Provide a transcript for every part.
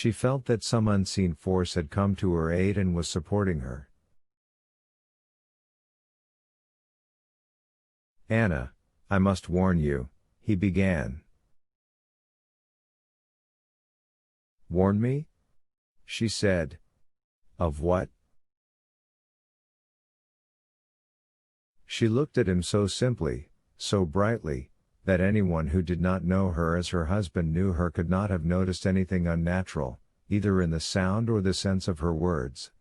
She felt that some unseen force had come to her aid and was supporting her. "Anna, I must warn you," he began. "Warn me?" she said. "Of what?" She looked at him so simply, so brightly, that anyone who did not know her as her husband knew her could not have noticed anything unnatural, either in the sound or the sense of her words.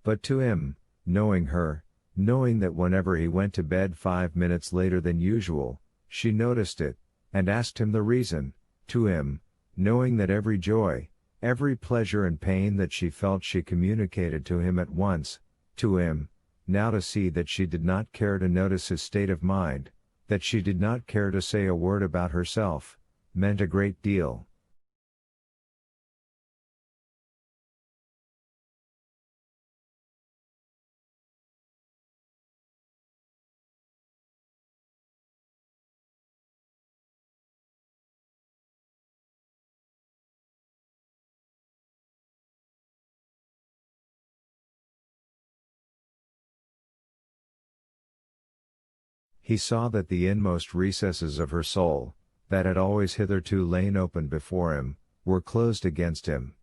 But to him, knowing her, knowing that whenever he went to bed 5 minutes later than usual, she noticed it, and asked him the reason, to him, knowing that every joy, every pleasure and pain that she felt she communicated to him at once, to him, now to see that she did not care to notice his state of mind, that she did not care to say a word about herself, meant a great deal. He saw that the inmost recesses of her soul, that had always hitherto lain open before him, were closed against him.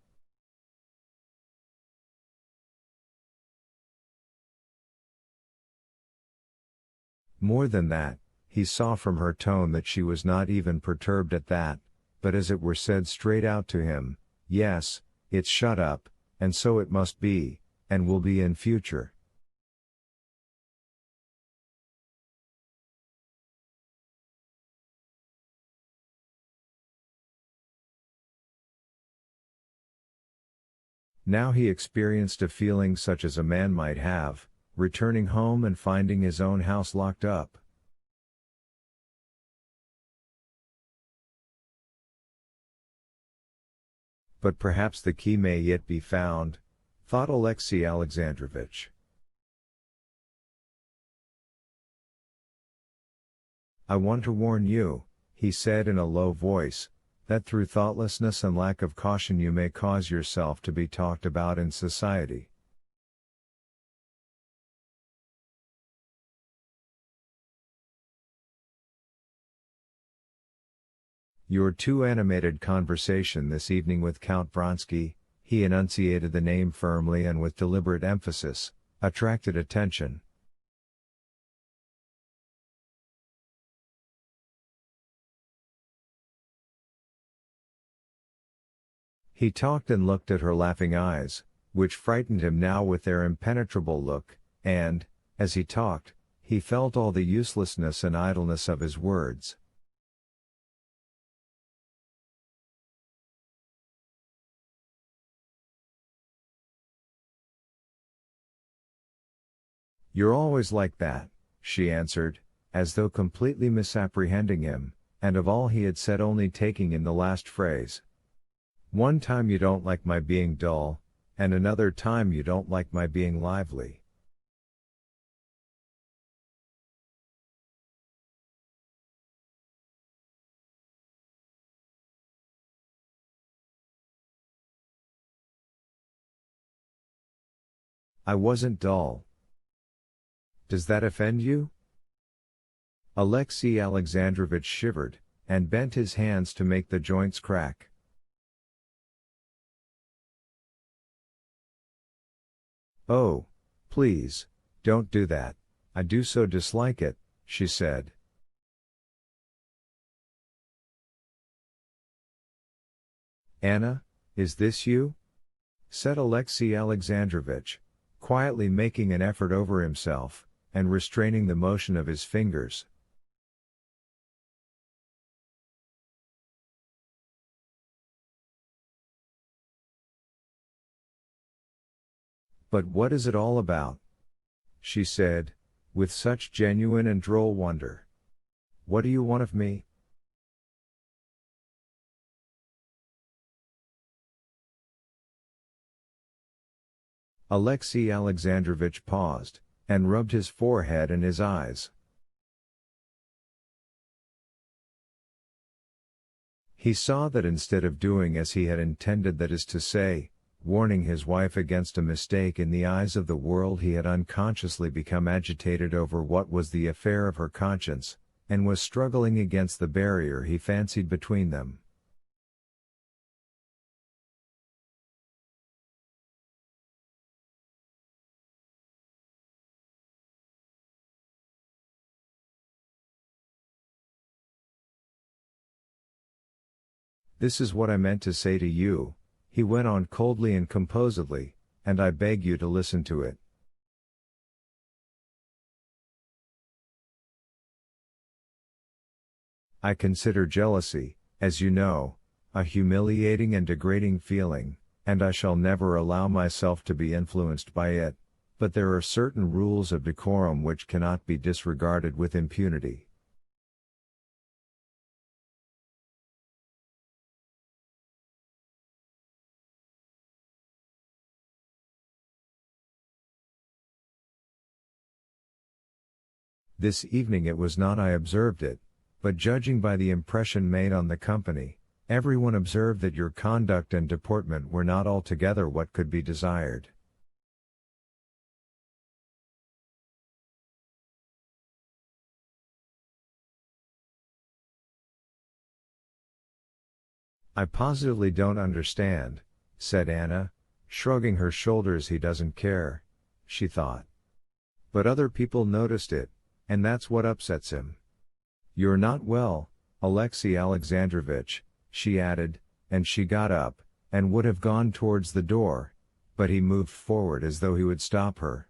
More than that, he saw from her tone that she was not even perturbed at that, but as it were said straight out to him, "Yes, it's shut up, and so it must be, and will be in future." Now he experienced a feeling such as a man might have, returning home and finding his own house locked up. But perhaps the key may yet be found, thought Alexey Alexandrovich. "I want to warn you," he said in a low voice, "that through thoughtlessness and lack of caution you may cause yourself to be talked about in society." "Your too animated conversation this evening with Count Vronsky," he enunciated the name firmly and with deliberate emphasis, "attracted attention." He talked and looked at her laughing eyes, which frightened him now with their impenetrable look, and, as he talked, he felt all the uselessness and idleness of his words. "You're always like that," she answered, as though completely misapprehending him, and of all he had said only taking in the last phrase. "One time you don't like my being dull, and another time you don't like my being lively." "I wasn't dull." "Does that offend you?" Alexey Alexandrovich shivered, and bent his hands to make the joints crack. "Oh, please, don't do that, I do so dislike it," she said. "Anna, is this you?" said Alexey Alexandrovich, quietly making an effort over himself, and restraining the motion of his fingers. "But what is it all about?" she said, with such genuine and droll wonder. "What do you want of me?" Alexey Alexandrovich paused, and rubbed his forehead and his eyes. He saw that instead of doing as he had intended, that is to say, warning his wife against a mistake in the eyes of the world, he had unconsciously become agitated over what was the affair of her conscience, and was struggling against the barrier he fancied between them. "This is what I meant to say to you," he went on coldly and composedly, "and I beg you to listen to it. I consider jealousy, as you know, a humiliating and degrading feeling, and I shall never allow myself to be influenced by it, but there are certain rules of decorum which cannot be disregarded with impunity. This evening it was not I observed it, but judging by the impression made on the company, everyone observed that your conduct and deportment were not altogether what could be desired. I positively don't understand," said Anna, shrugging her shoulders. "He doesn't care," she thought. "But other people noticed it, and that's what upsets him. You're not well, Alexey Alexandrovich," she added, and she got up, and would have gone towards the door, but he moved forward as though he would stop her.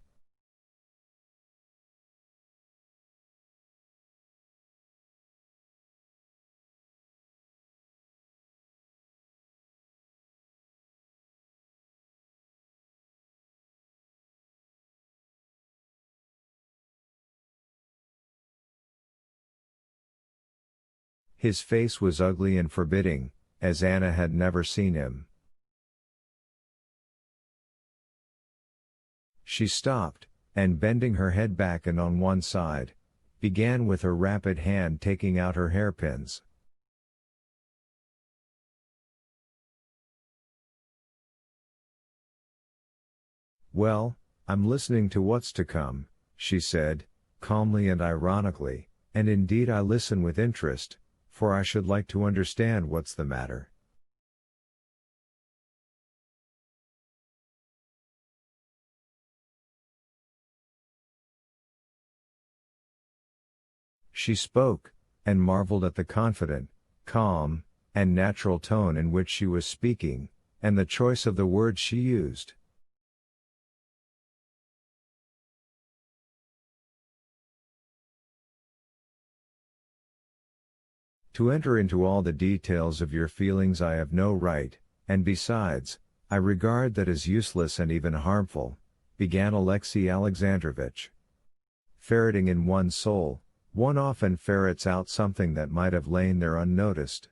His face was ugly and forbidding, as Anna had never seen him. She stopped, and bending her head back and on one side, began with her rapid hand taking out her hairpins. "Well, I'm listening to what's to come," she said, calmly and ironically, "and indeed I listen with interest, for I should like to understand what's the matter." She spoke, and marveled at the confident, calm, and natural tone in which she was speaking, and the choice of the words she used. "To enter into all the details of your feelings I have no right, and besides, I regard that as useless and even harmful," began Alexey Alexandrovich. "Ferreting in one's soul, one often ferrets out something that might have lain there unnoticed.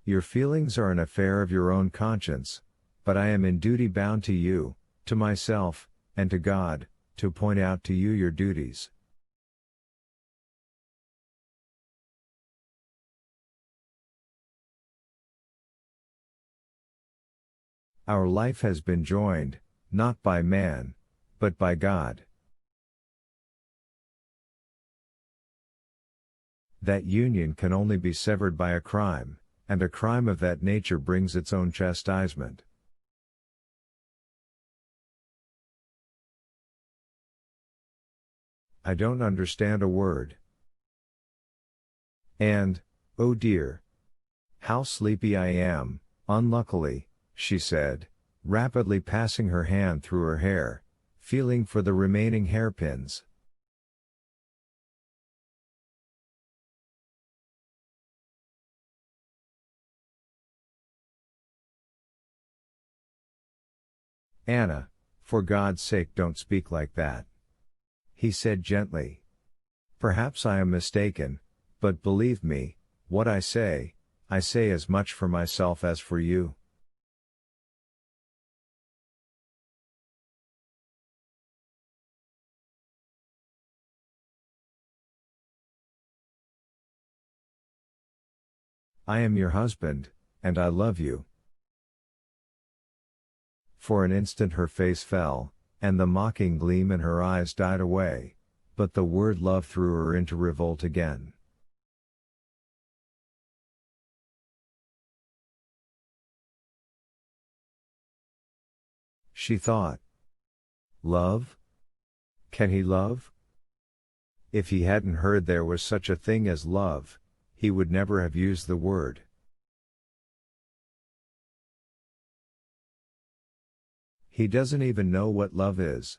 Your feelings are an affair of your own conscience, but I am in duty bound to you, to myself, and to God, to point out to you your duties. Our life has been joined, not by man, but by God. That union can only be severed by a crime, and a crime of that nature brings its own chastisement. I don't understand a word. And, oh dear, how sleepy I am, unluckily," she said, rapidly passing her hand through her hair, feeling for the remaining hairpins. "Anna, For God's sake, don't speak like that. He said gently. Perhaps I am mistaken, but believe me, what I say as much for myself as for you. I am your husband, and I love you. For an instant her face fell, and the mocking gleam in her eyes died away, but the word love threw her into revolt again. She thought. Love? Can he love? If he hadn't heard there was such a thing as love, he would never have used the word. He doesn't even know what love is.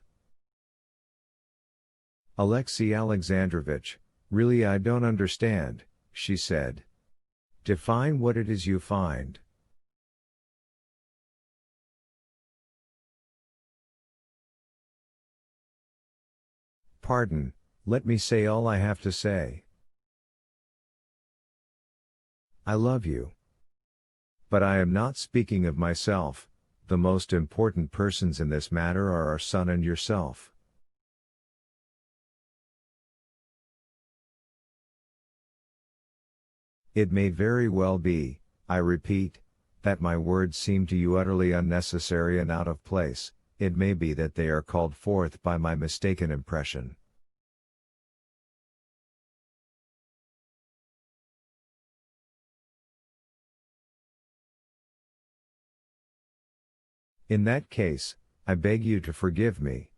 Alexey Alexandrovich, really I don't understand, she said. Define what it is you find. Pardon, let me say all I have to say. I love you. But I am not speaking of myself, the most important persons in this matter are our son and yourself. It may very well be, I repeat, that my words seem to you utterly unnecessary and out of place, it may be that they are called forth by my mistaken impression. In that case, I beg you to forgive me.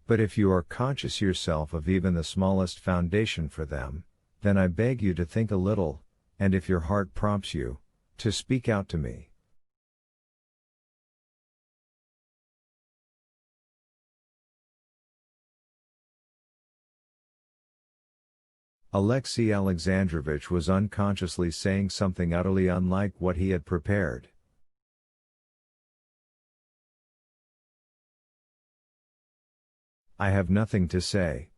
But if you are conscious yourself of even the smallest foundation for them, then I beg you to think a little, and if your heart prompts you, to speak out to me. Alexey Alexandrovich was unconsciously saying something utterly unlike what he had prepared. I have nothing to say.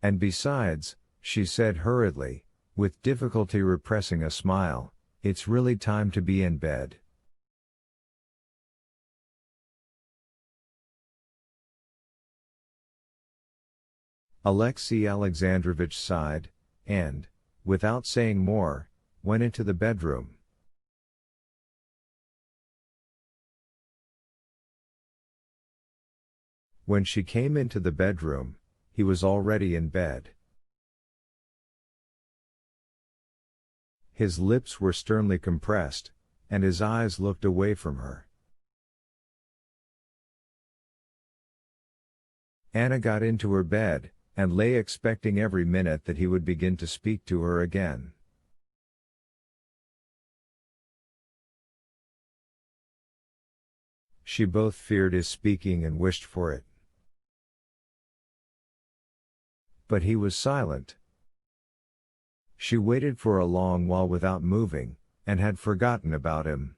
And besides, she said hurriedly, with difficulty repressing a smile, it's really time to be in bed. Alexey Alexandrovich sighed, and, without saying more, went into the bedroom. When she came into the bedroom, he was already in bed. His lips were sternly compressed, and his eyes looked away from her. Anna got into her bed, and lay expecting every minute that he would begin to speak to her again. She both feared his speaking and wished for it. But he was silent. She waited for a long while without moving, and had forgotten about him.